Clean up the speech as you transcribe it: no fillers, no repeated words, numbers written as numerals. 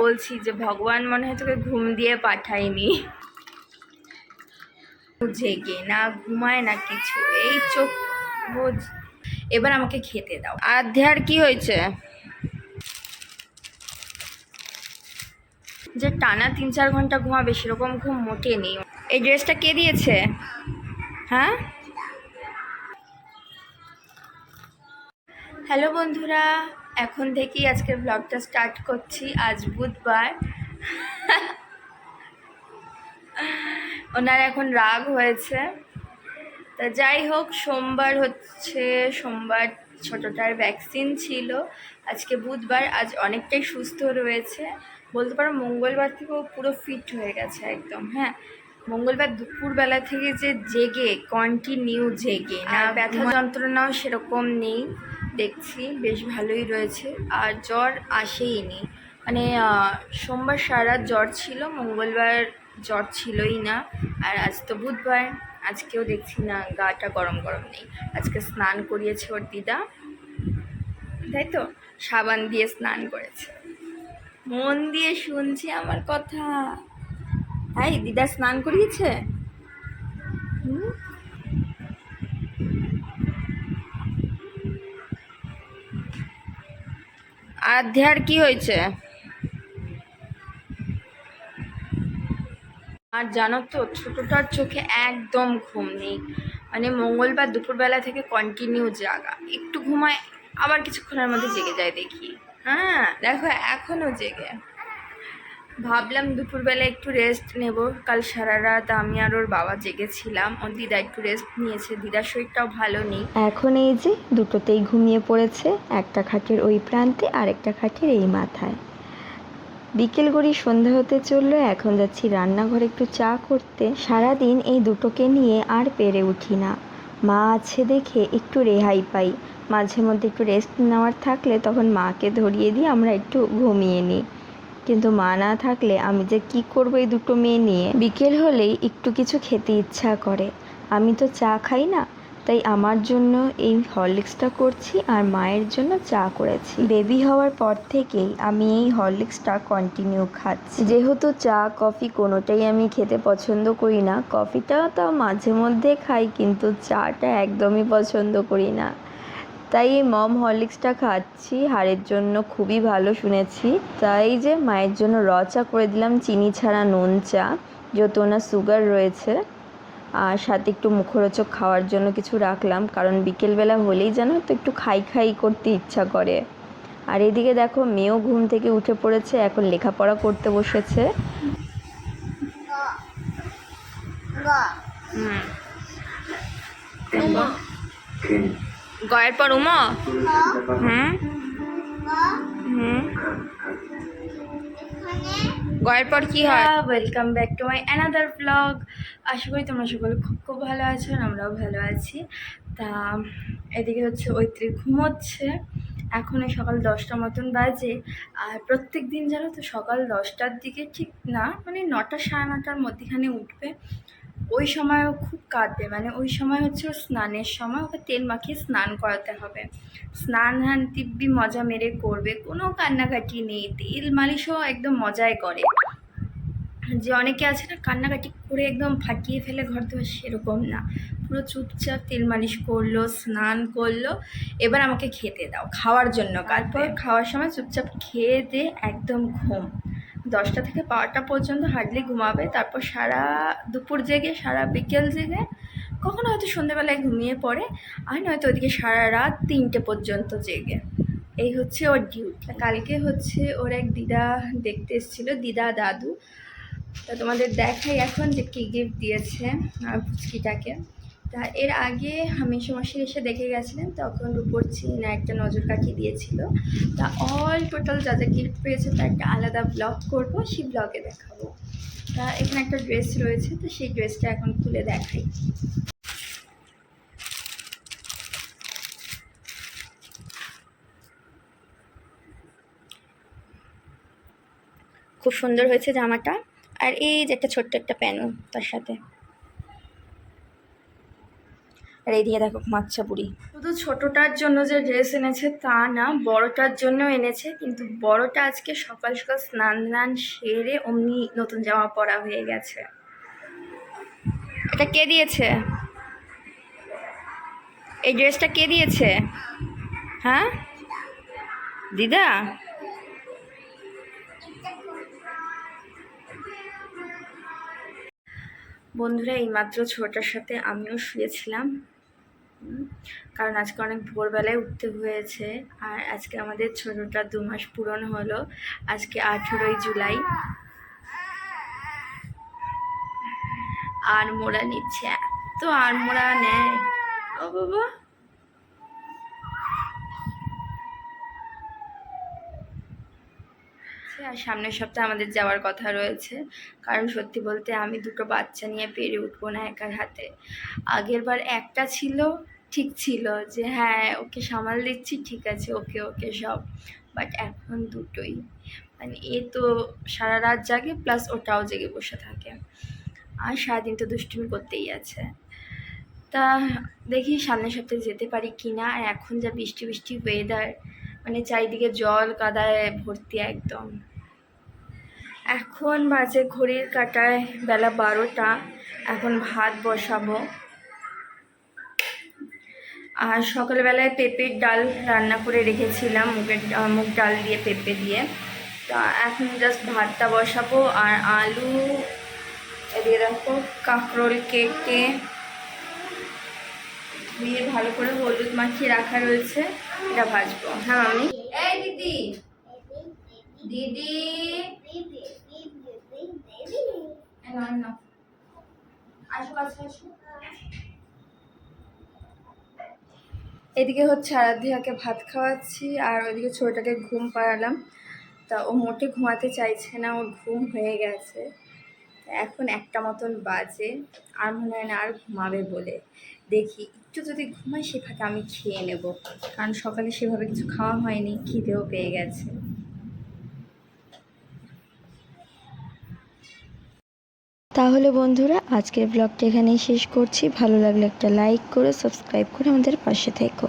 বলছি যে ভগবান মনে হয় তোকে ঘুম দিয়ে পাঠায়নি। জেগে না ঘুমায় না কিছু, এই চোখ বোঝ। এবার আমাকে খেতে দাও। আধ্যার কি হয়েছে যে টানা 3-4 ঘন্টা ঘুমাবে? সেরকম ঘুম মোটে নেই। এই ড্রেসটা কে দিয়েছে? হ্যাঁ, হ্যালো বন্ধুরা, এখন থেকেই আজকের ব্লগটা স্টার্ট করছি। আজ বুধবার। ওনার এখন রাগ হয়েছে, তা যাই হোক, সোমবার হচ্ছে, সোমবার ছোটোটার ভ্যাকসিন ছিল। আজকে বুধবার, আজ অনেকটাই সুস্থ রয়েছে বলতে পারো। মঙ্গলবার থেকেও পুরো ফিট হয়ে গেছে একদম। হ্যাঁ, মঙ্গলবার দুপুরবেলা থেকে যে জেগে, কন্টিনিউ জেগে, আর ব্যথা যন্ত্রণাও সেরকম নেই দেখছি, বেশ ভালোই রয়েছে। আর জ্বর আসেইনি, মানে সোমবার সারা জ্বর ছিল, মঙ্গলবার জ্বর ছিলই না। আর আজ তো বুধবার, আজকেও দেখছি না গাটা গরম গরম নেই। আজকে স্নান করিয়েছে ওর দিদা, তাই তো, সাবান দিয়ে স্নান করেছে। মন দিয়ে শুনছি আমার কথা। তাই দিদা স্নান করিয়েছে। আধ্যার কি হয়েছে? আর জানো তো, ছোটটার চোখে একদম ঘুম নেই, মানে মঙ্গলবার দুপুরবেলা থেকে কন্টিনিউ জাগা, একটু ঘুমায় আবার কিছুক্ষণের মধ্যে জেগে যায় দেখি। হ্যাঁ দেখো, এখনও জেগে। ভাবলাম দুপুরবেলা একটু রেস্ট নেব, কাল সারা রাত আমি আর ওর বাবা জেগেছিলাম। ওর দিদা একটু রেস্ট নিয়েছে, দিদার শরীরটাও ভালো নেই। এখন এই যে দুটোতেই ঘুমিয়ে পড়েছে, একটা খাটের ওই প্রান্তে আর একটা খাটের এই মাথায়। বিকেল গড়ি সন্ধ্যা হতে চললো, এখন যাচ্ছি রান্নাঘরে একটু চা করতে। সারাদিন এই দুটোকে নিয়ে আর পেরে উঠি না। মা আছে দেখে একটু রেহাই পাই, মাঝে মধ্যে একটু রেস্ট নেওয়ার থাকলে তখন মাকে ধরিয়ে দিয়ে আমরা একটু ঘুমিয়ে নিই। কিন্তু মা না থাকলে আমি যে কি করবো এই দুটো মেয়ে নিয়ে। বিকেল হলেই একটু কিছু খেতে ইচ্ছা করে। আমি তো চা খাই না, তাই আমার জন্য এই হরলিক্সটা করছি আর মায়ের জন্য চা করেছি। বেবি হওয়ার পর থেকেই আমি এই হরলিক্সটা কন্টিনিউ খাচ্ছি। যেহেতু চা কফি কোনোটাই আমি খেতে পছন্দ করি না, কফিটা তাও মাঝে মধ্যে খাই, কিন্তু চাটা একদমই পছন্দ করি না। তাই এই মম হরলিক্সটা খাচ্ছি, হাড়ের জন্য খুবই ভালো শুনেছি। তাই যে মায়ের জন্য র চা করে দিলাম, চিনি ছাড়া নুন চা, যেহেতু ওনার সুগার রয়েছে। আর সাথে একটু মুখরোচক খাওয়ার জন্য কিছু রাখলাম, কারণ বিকেলবেলা হলেই জানো তো একটু খাই খাই করতে ইচ্ছা করে। আর এদিকে দেখো, মেয়েও ঘুম থেকে উঠে পড়েছে, এখন লেখাপড়া করতে বসেছে। গয়ের পর উমা। গয়ের পর কি হয়? Welcome back to my another blog. আশা করি তোমরা সকলে খুব খুব ভালো আছো, আর আমরাও ভালো আছি। তা এদিকে হচ্ছে ঐত্রী ঘুমোচ্ছে, এখন সকাল 10টা মতন বাজে। আর প্রত্যেক দিন জানো তো সকাল 10টার দিকে, ঠিক না মানে 9টা সাড়ে 9টার মধ্যেখানে উঠবে। ওই সময়ও খুব কাঁদবে, মানে ওই সময় হচ্ছে ওর স্নানের সময়, ওকে তেল মাখিয়ে স্নান করাতে হবে। স্নান দিব্যি মজা মেরে করবে, কোনো কান্নাকাটি নেই। তেল মালিশও একদম মজায় করে। যে অনেকে আছে না কান্নাকাটি করে একদম ফাটিয়ে ফেলে ঘর দুয়ার, সেরকম না, পুরো চুপচাপ তেল মালিশ করলো, স্নান করলো। এবার আমাকে খেতে দাও, খাওয়ার জন্য কাঁদবে। খাওয়ার সময় চুপচাপ খেয়ে দিয়ে একদম ঘুম। 10টা থেকে 12টা পর্যন্ত হার্ডলি ঘুমাবে, তারপর সারা দুপুর জেগে, সারা বিকেল জেগে, কখনো হয়তো সন্ধ্যেবেলায় ঘুমিয়ে পড়ে, আর নয়তো ওদিকে সারা রাত 3টে পর্যন্ত জেগে। এই হচ্ছে ওর ডিউটি। কালকে হচ্ছে ওর এক দিদা দেখতে এসেছিলো, দিদা দাদু। তা তোমাদের দেখাই এখন যে কী গিফট দিয়েছে পুচকিটাকে। তা এর আগে হামেশা মাসি এসে দেখে গেছিলেন, তখন রূপোর চেন একটা নজর কাঠি দিয়েছিল। তা অল টোটাল যা যা গিফট পেয়েছে তার একটা আলাদা ব্লগ করব, সেই ব্লগে দেখাবো। তা এখানে একটা ড্রেস রয়েছে, তো সেই ড্রেসটা এখন খুলে দেখাই। খুব সুন্দর হয়েছে জামাটা, আর এই যে একটা ছোট্ট একটা প্যানও তার সাথে। আর এইদিকে দেখো বাচ্চা বুড়ি। শুধু ছোটটার জন্য যে ড্রেস এনেছে তা না, বড়টার জন্য এনেছে, কিন্তু বড়টা আজকে সকাল সকাল স্নান সেরে অমনি নতুন জামা পরা হয়ে গেছে। এটা কে দিয়েছে? এই ড্রেসটা কে দিয়েছে? হ্যাঁ দিদা? বন্ধুরা, এইমাত্র ছোটার সাথে আমিও শুয়েছিলাম, কারণ আজকে অনেক ভোরবেলায় উঠতে হয়েছে। আর আজকে আমাদের ছোটটা 2 মাস পূরণ হলো, আজকে 18ই জুলাই। আর মোড়া নিচ্ছে, এত আর মোড়া নেয় ও বাবা। আর সামনের সপ্তাহে আমাদের যাওয়ার কথা রয়েছে, কারণ সত্যি বলতে আমি 2টো বাচ্চা নিয়ে পেরে উঠবো না একার হাতে। আগের বার একটা ছিল, ঠিক ছিল যে হ্যাঁ ওকে সামাল দিচ্ছি, ঠিক আছে ওকে ওকে সব, বাট এখন দুটোই, মানে এ তো সারা রাত জাগে প্লাস ওটাও জেগে বসে থাকে, আর সারাদিন তো দুষ্টুমি করতেই আছে। তা দেখি সামনের সপ্তাহে যেতে পারি কি না। আর এখন যা বৃষ্টি বৃষ্টি ওয়েদার, মানে চারিদিকে জল কাদায় ভর্তি একদম। এখন বাজে ঘড়ির কাঁটায় বেলা 12টা। এখন ভাত বসাবো। আর সকালবেলায় পেঁপের ডাল রান্না করে রেখেছিলাম, মুগ ডাল দিয়ে পেঁপে দিয়ে। তা এখন জাস্ট ভাতটা বসাবো। আর আলু এদিকে দেখো কাঁকরোল কেটে দিয়ে ভালো করে হলুদ মাখিয়ে রাখা রয়েছে, এটা ভাজবো। হ্যাঁ আমি এই দিদি দিদি আসো কাছে আসো। এদিকে হচ্ছে আরাধ্যাকে ভাত খাওয়াচ্ছি, আর ওইদিকে ছোটটাকে ঘুম পাড়ালাম। তা ও মোটে ঘুমাতে চাইছে না, ওর ঘুম হয়ে গেছে। এখন 1টা মতন বাজে, আর মনে হয় না আর ঘুমাবে বলে। দেখি একটু যদি ঘুমাই সে ফাঁকে আমি খেয়ে নেব, কারণ সকালে সেভাবে কিছু খাওয়া হয়নি, খিদেও পেয়ে গেছে। তাহলে বন্ধুরা, আজকের ব্লগটা এখানেই শেষ করছি। ভালো লাগলে একটা লাইক করে সাবস্ক্রাইব করে আমাদের পাশে থেকো।